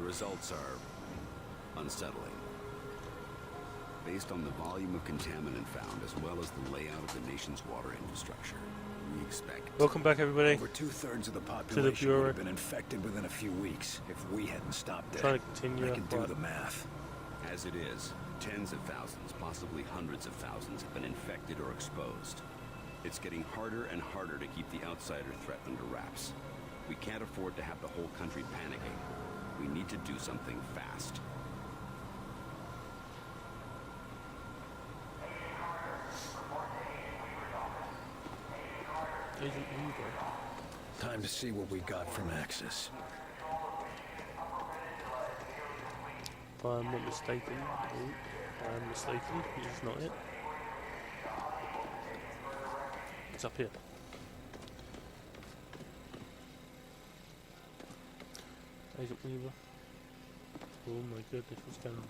The results are unsettling. Based on the volume of contaminant found, as well as the layout of the nation's water infrastructure, we expect... Welcome back, everybody. Over 2/3 of the population would have been infected within a few weeks if we hadn't stopped it. Trying to continue. I can do the math. As it is, tens of thousands, possibly hundreds of thousands, have been infected or exposed. It's getting harder and harder to keep the outsider threat under wraps. We can't afford to have the whole country panicking. We need to do something fast. Time to see what we got from Axis. If I'm not mistaken, it's not it. It's up here. Agent Weaver. Oh my goodness, what's going on?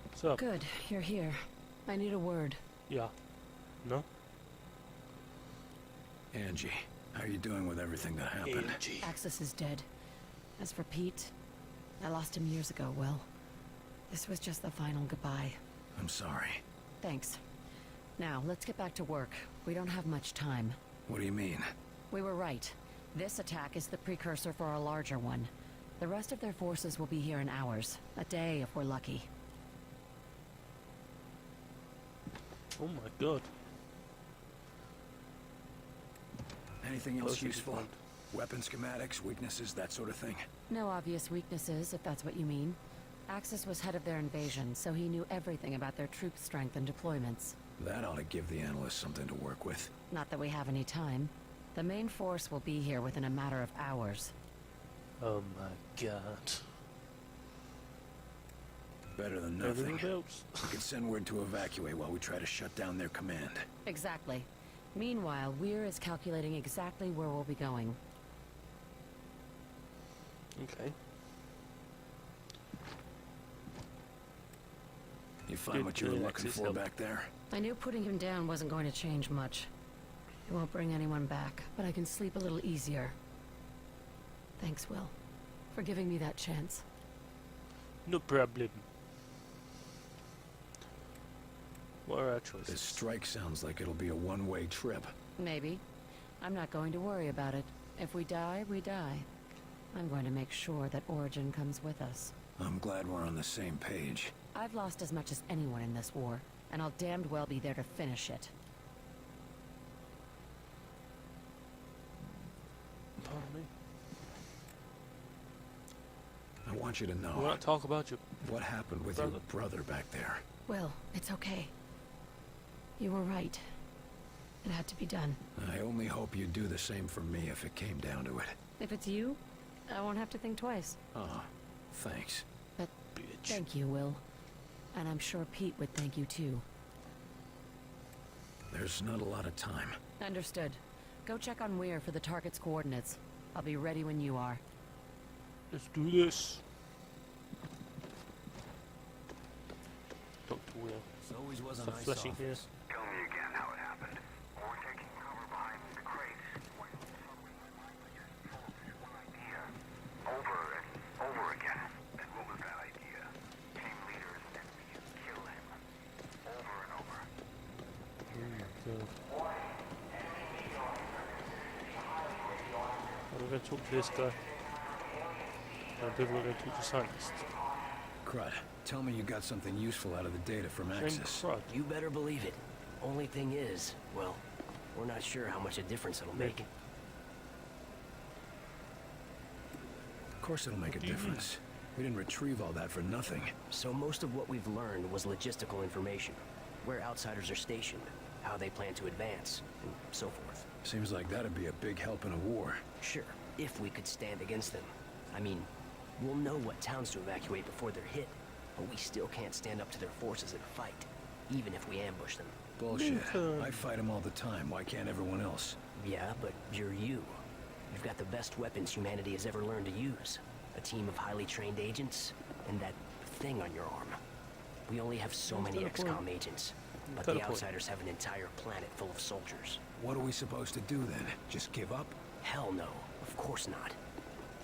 What's up? Good, you're here. I need a word. Yeah. No? Angie, how are you doing with everything that happened? Angie. Axis is dead. As for Pete, I lost him years ago, Will. This was just the final goodbye. I'm sorry. Thanks. Now, let's get back to work. We don't have much time. What do you mean? We were right. This attack is the precursor for a larger one. The rest of their forces will be here in hours. A day, if we're lucky. Oh my god. Anything else useful? Weapon schematics, weaknesses, that sort of thing? No obvious weaknesses, if that's what you mean. Axis was head of their invasion, so he knew everything about their troop strength and deployments. That ought to give the analysts something to work with. Not that we have any time. The main force will be here within a matter of hours. Oh my god. Better than nothing. Everyone else. We can send word to evacuate while we try to shut down their command. Exactly. Meanwhile, Weir is calculating exactly where we'll be going. Okay. You find what you were looking for back there? I knew putting him down wasn't going to change much. It won't bring anyone back, but I can sleep a little easier. Thanks, Will, for giving me that chance. No problem. What are our choices? This strike sounds like it'll be a one-way trip. Maybe. I'm not going to worry about it. If we die, we die. I'm going to make sure that Origin comes with us. I'm glad we're on the same page. I've lost as much as anyone in this war, and I'll damned well be there to finish it. Pardon me? I want you to know. You want to talk about your... What happened with your brother back there? Will, it's okay. You were right. It had to be done. I only hope you'd do the same for me if it came down to it. If it's you, I won't have to think twice. Ah, thanks. But Bitch. thank you, Will. And I'm sure Pete would thank you too. There's not a lot of time. Understood. Go check on Weir for the target's coordinates. I'll be ready when you are. Let's do this. Dr. Weir. Always was a Stop nice flashing office. here. Tell me again how it happened. We're taking cover behind the crates when suddenly my mind just one idea. Over and over again. And what was that idea? Team leaders and me kill him. Over and over. Oh my god. I'm going to talk to this guy. And people are going to talk to scientists. Crud, tell me you got something useful out of the data from Axis. Crud. You better believe it. Only thing is, well, we're not sure how much a difference it'll make. Of course it'll make a difference. We didn't retrieve all that for nothing. So most of what we've learned was logistical information. Where outsiders are stationed, how they plan to advance, and so forth. Seems like that'd be a big help in a war. Sure, if we could stand against them. I mean, we'll know what towns to evacuate before they're hit, but we still can't stand up to their forces in a fight, even if we ambush them. Bullshit. I fight them all the time. Why can't everyone else? Yeah, but you're you. You've got the best weapons humanity has ever learned to use. A team of highly trained agents, and that thing on your arm. We only have so many XCOM agents, but the outsiders have an entire planet full of soldiers. What are we supposed to do then? Just give up? Hell no, of course not.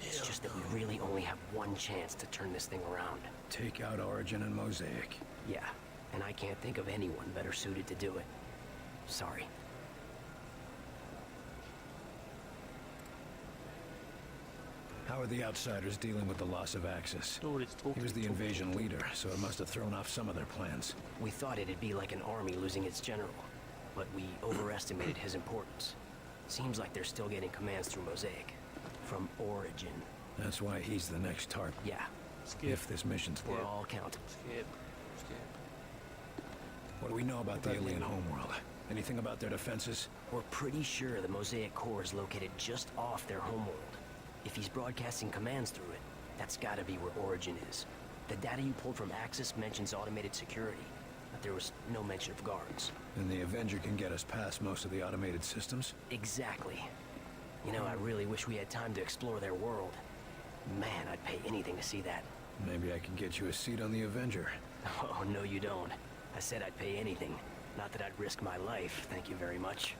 It's just that we really only have one chance to turn this thing around. Take out Origin and Mosaic. Yeah, and I can't think of anyone better suited to do it. Sorry. How are the Outsiders dealing with the loss of Axis? Nobody's talking. He was the invasion leader, so it must have thrown off some of their plans. We thought it'd be like an army losing its general, but we overestimated his importance. Seems like they're still getting commands through Mosaic. From Origin. That's why he's the next target. Yeah, Skip. If this mission's we're all counting. Skip. Skip. What do we know about the About the alien alien. homeworld? Anything about their defenses? We're pretty sure the Mosaic core is located just off their homeworld. If he's broadcasting commands through it, that's gotta be where Origin is. The data you pulled from Axis mentions automated security, but there was no mention of guards. And the Avenger can get us past most of the automated systems? Exactly. You know, I really wish we had time to explore their world. Man, I'd pay anything to see that. Maybe I can get you a seat on the Avenger. Oh, no you don't. I said I'd pay anything. Not that I'd risk my life, thank you very much.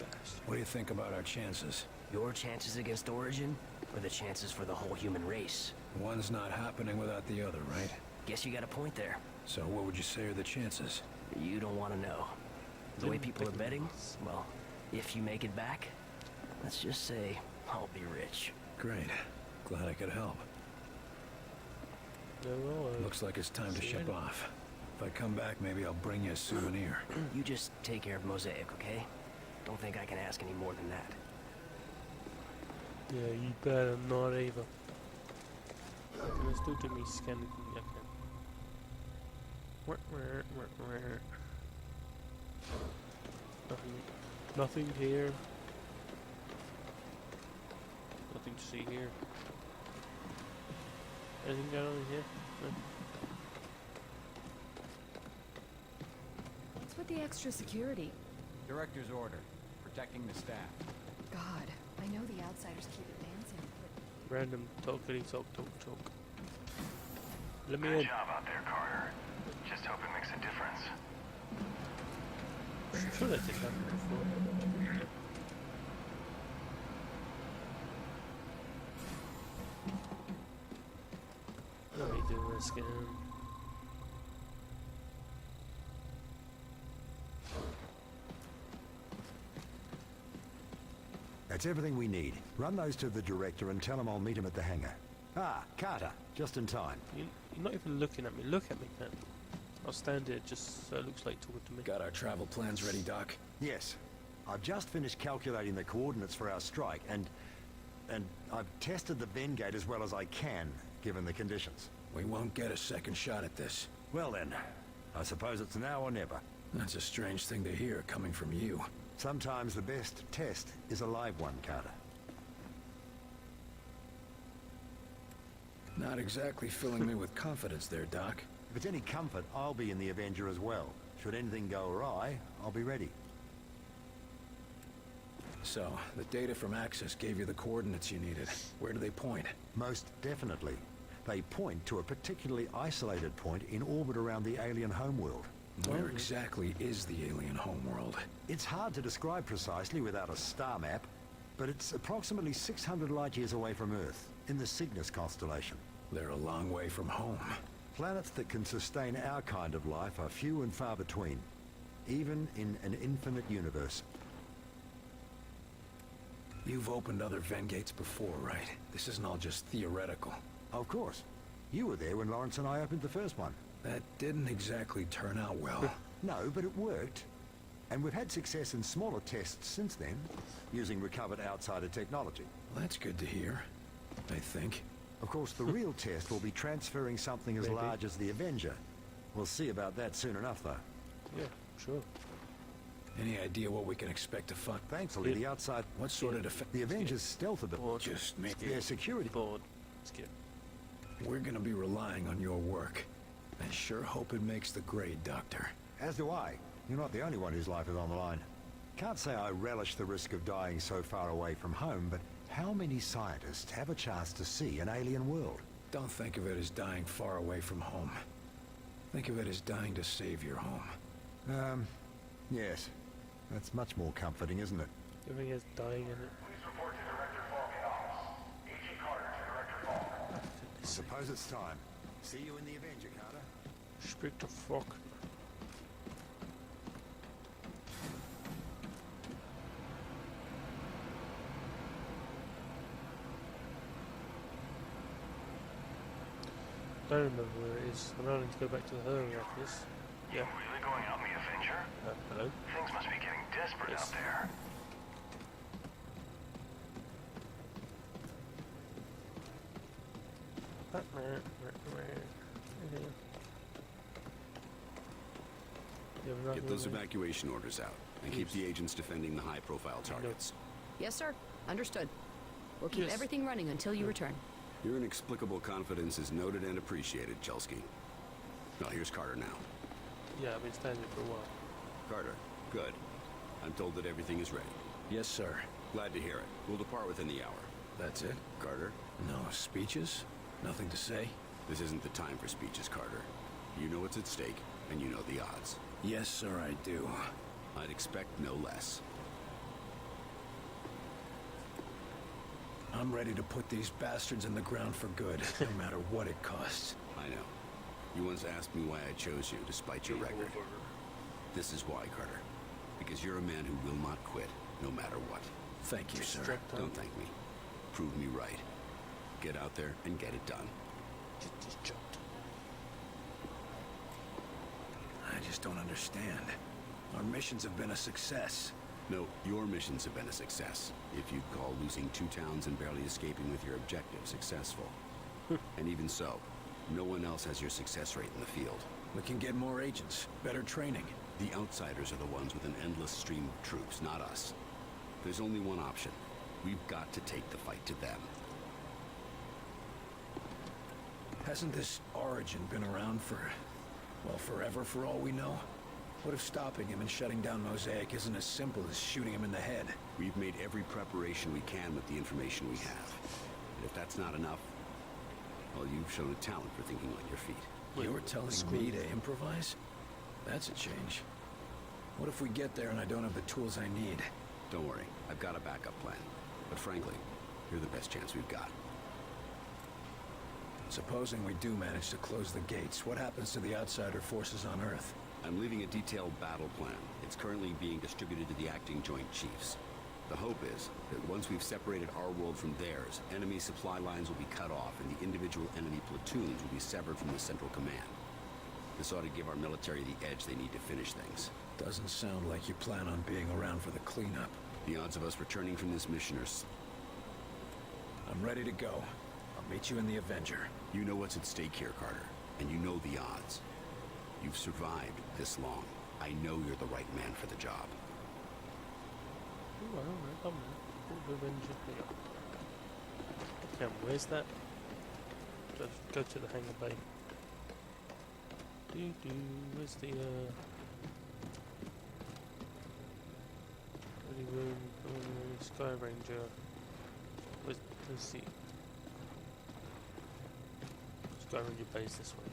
Bastard. What do you think about our chances? Your chances against Origin, or the chances for the whole human race? One's not happening without the other, right? Guess you got a point there. So what would you say are the chances? You don't want to know. The way people are betting, well, if you make it back, let's just say I'll be rich. Great. Glad I could help. No, well, Looks like it's time to see ship you. off. If I come back, maybe I'll bring you a souvenir. You just take care of Mosaic, okay? Don't think I can ask any more than that. yeah, you better not either. Can I still do me scanning? Yeah, I can. Nothing here. Nothing to see here. Anything going on in here? No. What's with the extra security? Director's order, protecting the staff. God, I know the Outsiders keep advancing, but Random talkity talk. Let me Good in. job out there, Carter. Just hope it makes a difference. I'm sure that did happen before. Let me do this again. That's everything we need. Run those to the director and tell him I'll meet him at the hangar. Ah, Carter, just in time. You're not even looking at me. Look at me, man. I'll stand here just so it looks like talking to me. Got our travel plans ready, Doc? Yes. I've just finished calculating the coordinates for our strike, and I've tested the Ven gate as well as I can, given the conditions. We won't get a second shot at this. Well then, I suppose it's now or never. That's a strange thing to hear coming from you. Sometimes the best test is a live one, Carter. Not exactly filling me with confidence there, Doc. If it's any comfort, I'll be in the Avenger as well. Should anything go awry, I'll be ready. So, the data from Axis gave you the coordinates you needed. Where do they point? Most definitely. They point to a particularly isolated point in orbit around the alien homeworld. Where exactly is the alien homeworld? It's hard to describe precisely without a star map, but it's approximately 600 light-years away from Earth, in the Cygnus constellation. They're a long way from home. Planets that can sustain our kind of life are few and far between, even in an infinite universe. You've opened other Ven gates before, right? This isn't all just theoretical. Of course. You were there when Lawrence and I opened the first one. That didn't exactly turn out well. No, but it worked. And we've had success in smaller tests since then, using recovered outsider technology. That's good to hear, I think. Of course, the real test will be transferring something as Maybe. large as the Avenger. We'll see about that soon enough, though. Yeah, sure. Any idea what we can expect to find? Thankfully, Yeah. the outside... What sort of defense? The Avenger's stealth ability... Bored. Just me. Their security... Bored. Skip. We're gonna be relying on your work. I sure hope it makes the grade, Doctor. As do I. You're not the only one whose life is on the line. Can't say I relish the risk of dying so far away from home, but how many scientists have a chance to see an alien world? Don't think of it as dying far away from home. Think of it as dying to save your home. Yes. That's much more comforting, isn't it? Everything is dying in it. Please report to Director Falk in office. suppose it's time. See you in the Avenger, Carter. Speak the fuck. I don't remember where it is. I know I need to go back to the Hurley office. Yeah. Really going out in the Avenger? Hello? Things must be getting desperate Yes. out there. Get those evacuation orders out, and keep the agents defending the high-profile targets. Yes, sir. Understood. We'll keep Yes. everything running until you return. Your inexplicable confidence is noted and appreciated, Chelsky. Well, here's Carter now. Yeah, I've been standing for a while. Carter, good. I'm told that everything is ready. Yes, sir. Glad to hear it. We'll depart within the hour. That's it? Carter, No speeches? Nothing to say? this isn't the time for speeches, Carter. You know what's at stake, and you know the odds. Yes, sir, I do. I'd expect no less. I'm ready to put these bastards in the ground for good, no matter what it costs. I know. You once asked me why I chose you, despite your record. This is why, Carter. Because you're a man who will not quit, no matter what. Thank you, sir. Don't thank me. Prove me right. Get out there and get it done. Just jumped. I just don't understand. Our missions have been a success. No, your missions have been a success. If you'd call losing 2 towns and barely escaping with your objective successful. And even so, no one else has your success rate in the field. We can get more agents, better training. The outsiders are the ones with an endless stream of troops, not us. There's only one option. We've got to take the fight to them. Hasn't this Origin been around for, well, forever for all we know? What if stopping him and shutting down Mosaic isn't as simple as shooting him in the head? We've made every preparation we can with the information we have. And if that's not enough, well, you've shown a talent for thinking on your feet. You're telling me to improvise? That's a change. What if we get there and I don't have the tools I need? Don't worry, I've got a backup plan. But frankly, you're the best chance we've got. Supposing we do manage to close the gates, what happens to the outsider forces on Earth? I'm leaving a detailed battle plan. It's currently being distributed to the acting Joint Chiefs. The hope is that once we've separated our world from theirs, enemy supply lines will be cut off and the individual enemy platoons will be severed from the central command. This ought to give our military the edge they need to finish things. Doesn't sound like you plan on being around for the cleanup. The odds of us returning from this mission are I'm ready to go. I'll meet you in the Avenger. You know what's at stake here, Carter, and you know the odds. You've survived this long. I know you're the right man for the job. Ooh, I don't know. Come on. What Avenger here? Okay, where's that? Go to the hangar bay. Where's the ready room? Sky Ranger. Let's see. Sky Ranger base this way.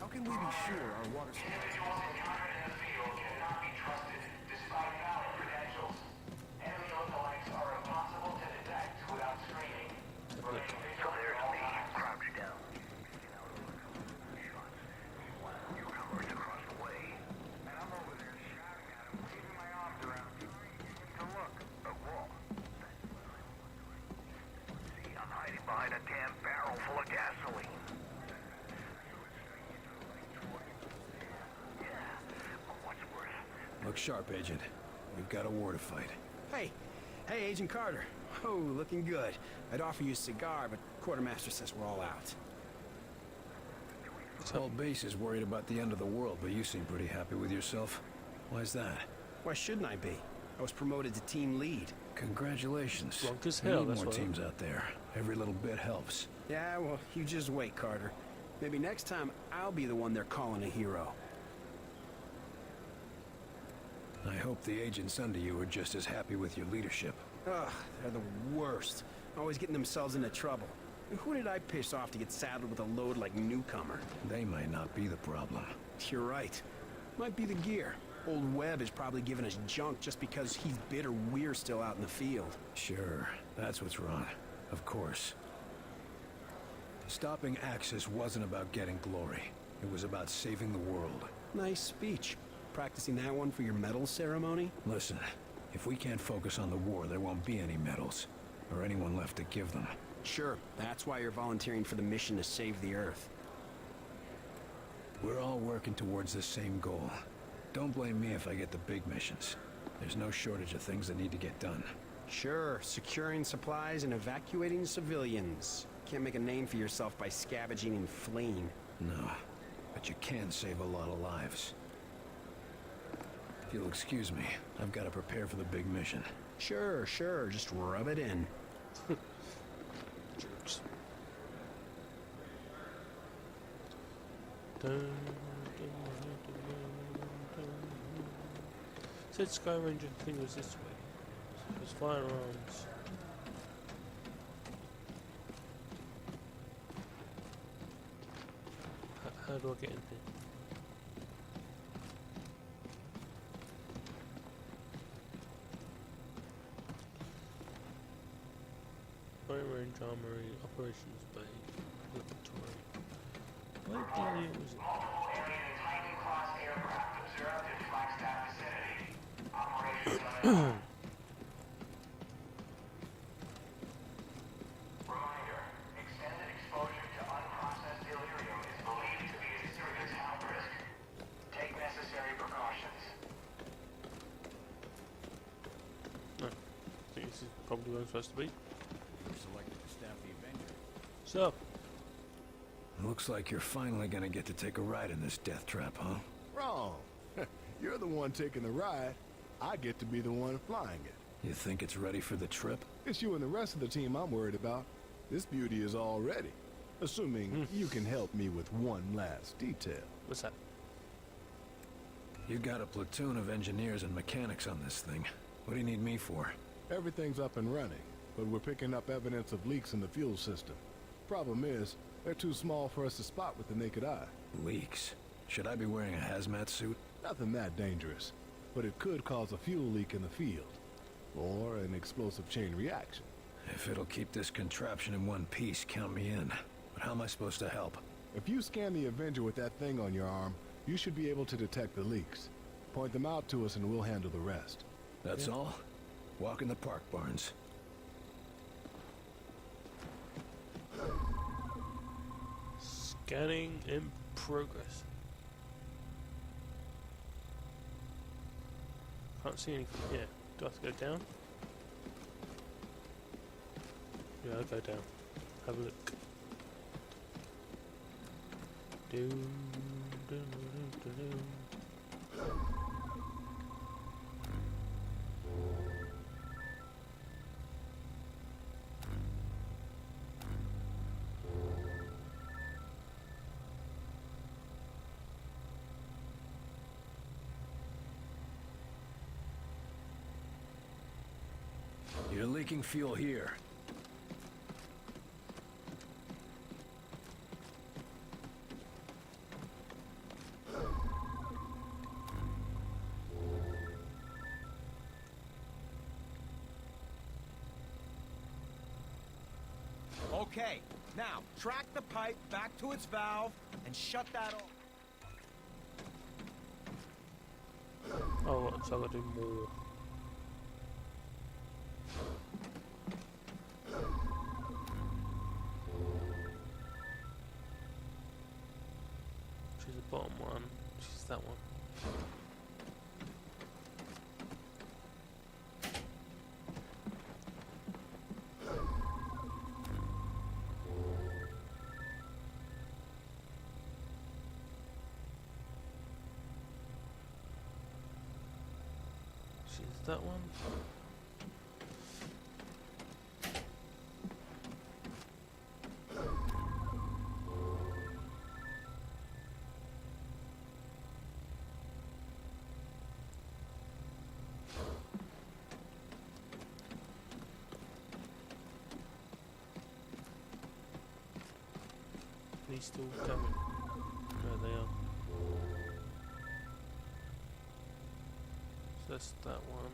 How can we be sure our water supply... Individuals encountered in the field cannot be trusted, despite valid credentials. Enemy lookalikes are impossible to detect without screening. So there's me, crouched down. Newcomers across the way. And I'm over there shouting at him, waving my arms around, trying even to look. A wall. See, I'm hiding behind a damn barrel full of gasoline. Look sharp, Agent. We've got a war to fight. Hey, Agent Carter. Oh, looking good. I'd offer you a cigar, but Quartermaster says we're all out. Whole base is worried about the end of the world, but you seem pretty happy with yourself. Why's that? Why shouldn't I be? I was promoted to team lead. Congratulations. Drunk as We hell, need that's more why. teams out there. Every little bit helps. Yeah, well, you just wait, Carter. Maybe next time I'll be the one they're calling a hero. I hope the agents under you are just as happy with your leadership. Ugh, they're the worst. Always getting themselves into trouble. And who did I piss off to get saddled with a load like Newcomer? They might not be the problem. You're right. Might be the gear. Old Webb is probably giving us junk just because he's bitter we're still out in the field. Sure, that's what's wrong. Of course. Stopping Axis wasn't about getting glory. It was about saving the world. Nice speech. Practicing that one for your medal ceremony? Listen, if we can't focus on the war, there won't be any medals. Or anyone left to give them. Sure, that's why you're volunteering for the mission to save the Earth. We're all working towards the same goal. Don't blame me if I get the big missions. There's no shortage of things that need to get done. Sure, securing supplies and evacuating civilians. Can't make a name for yourself by scavenging and fleeing. No, but you can save a lot of lives. If you'll excuse me, I've got to prepare for the big mission. Sure, just rub it in. Jerks. Dun, dun, dun, dun, dun. Said Sky Ranger thing was this way. There's firearms. How do I get in here? Fire range armory, operations bay, laboratory. What the hell was it? Multiple alien Titan-class aircraft observed in Flagstaff vicinity. Operations on Reminder, extended exposure to unprocessed delirium is believed to be a serious health risk. Take necessary precautions. No. I think this is probably where I'm supposed to be. You're selected to staff the Avenger. So, Looks like you're finally gonna get to take a ride in this death trap, huh? Wrong. You're the one taking the ride. I get to be the one flying it. You think it's ready for the trip? It's you and the rest of the team I'm worried about. This beauty is all ready. Assuming you can help me with one last detail. what's that? You got a platoon of engineers and mechanics on this thing. What do you need me for? Everything's up and running, but we're picking up evidence of leaks in the fuel system. Problem is, they're too small for us to spot with the naked eye. Leaks. Should I be wearing a hazmat suit? Nothing that dangerous, but it could cause a fuel leak in the field, or an explosive chain reaction. If it'll keep this contraption in one piece, count me in. But how am I supposed to help? If you scan the Avenger with that thing on your arm, you should be able to detect the leaks. Point them out to us and we'll handle the rest. That's all? Walk in the park, Barnes. Scanning in progress. Can't see anything here. Do I have to go down? Yeah, I'll go down. Have a look. Do, do, do, do, do. You're leaking fuel here. Okay, now track the pipe back to its valve and shut that off. Oh, what? So I gotta do more. Which is the bottom one, which is that one. Which is that one. These still coming. There they are. that's that one.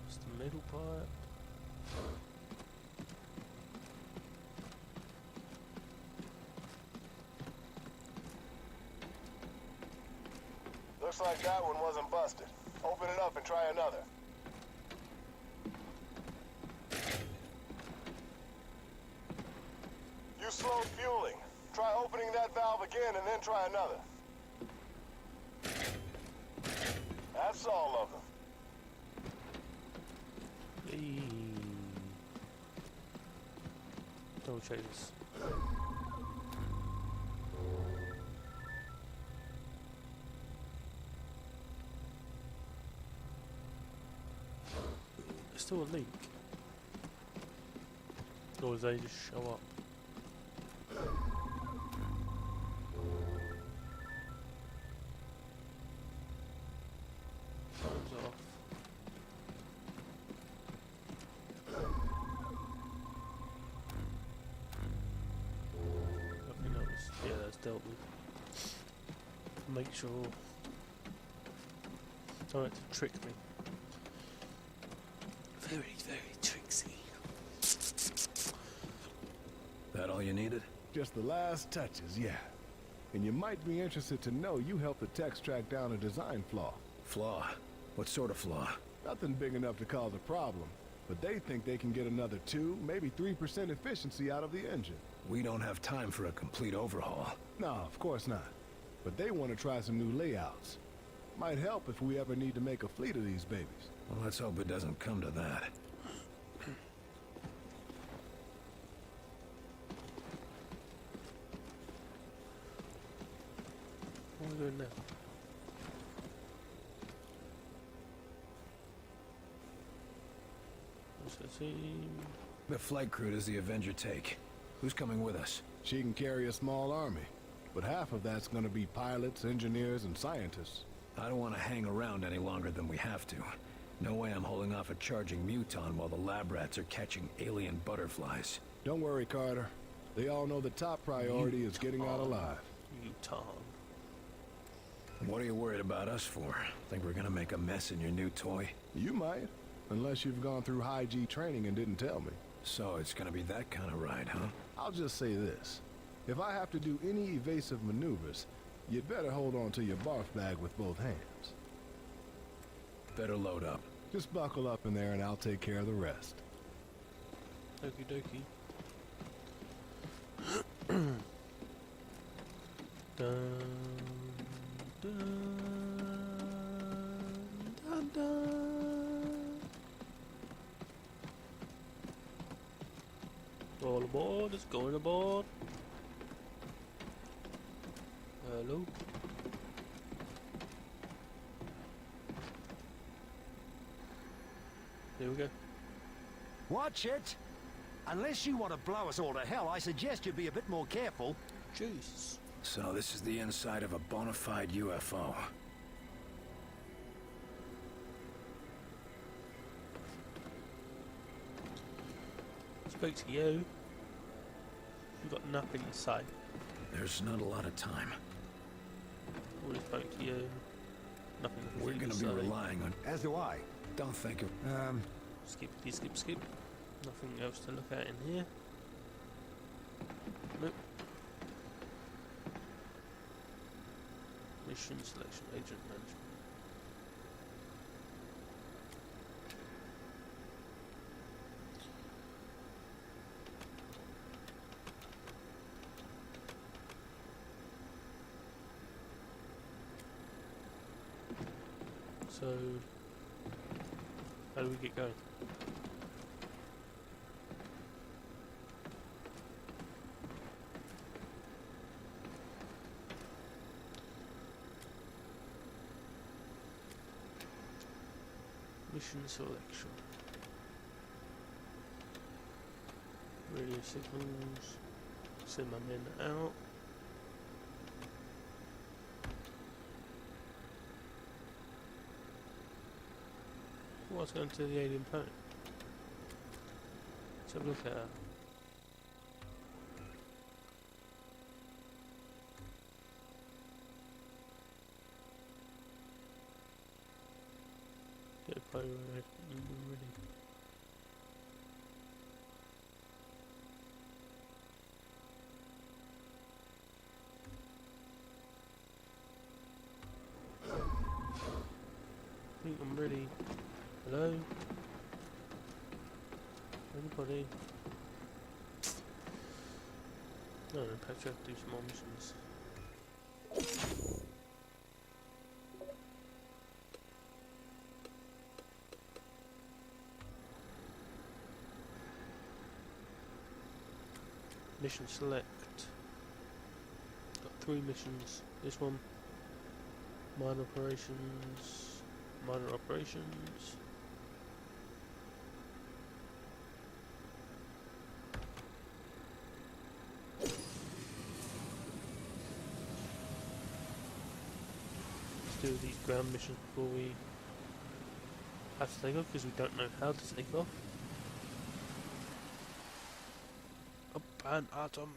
It's the middle pipe. Looks like that one wasn't busted. Open it up and try another. You slowed fueling. Try opening that valve again and then try another. That's all of them. Eee. Double check this. There's still a leak. Or does they just show up? Time's off. Okay, that was, yeah, that's dealt with. Make sure. Don't have to trick me. Very, very tricksy. That all you needed? Just the last touches, yeah. And you might be interested to know you helped the techs track down a design flaw. Flaw? What sort of flaw? Nothing big enough to cause a problem, but they think they can get another 2, maybe 3% efficiency out of the engine. We don't have time for a complete overhaul. No, of course not. But they want to try some new layouts. Might help if we ever need to make a fleet of these babies. Well, let's hope it doesn't come to that. What are we doing now? What's that team? The flight crew does the Avenger take? Who's coming with us? She can carry a small army, but half of that's going to be pilots, engineers, and scientists. I don't want to hang around any longer than we have to. No way I'm holding off a charging muton while the lab rats are catching alien butterflies. Don't worry, Carter. They all know the top priority is getting out alive. Muton. What are you worried about us for? Think we're gonna make a mess in your new toy? You might, unless you've gone through high G training and didn't tell me. So it's gonna be that kind of ride, huh? I'll just say this. If I have to do any evasive maneuvers, you'd better hold on to your barf bag with both hands. Better load up. Just buckle up in there and I'll take care of the rest. Okie dokie. Dun, dun, dun, dun. All aboard, it's going aboard. Hello? Here we go. Watch it! Unless you want to blow us all to hell, I suggest you be a bit more careful. Jesus. So this is the inside of a bona fide UFO. Spoke to you. You've got nothing to say. There's not a lot of time. Already spoke to you. Nothing to We're gonna be relying on... As do I. Don't think of... Skip. Nothing else to look at in here. Nope. Mission selection, agent management. So, how do we get going? Mission selection. Radio signals. Send my men out. What's going to the alien planet? Let's have a look at her. Fire ready. I think I'm ready. Hello? Anybody? No, perhaps I have to do some more missions. Mission select. Got 3 missions. This one. Minor operations. Minor operations. Let's do these ground missions before we have to take off, because we don't know how to take off. Up and atom.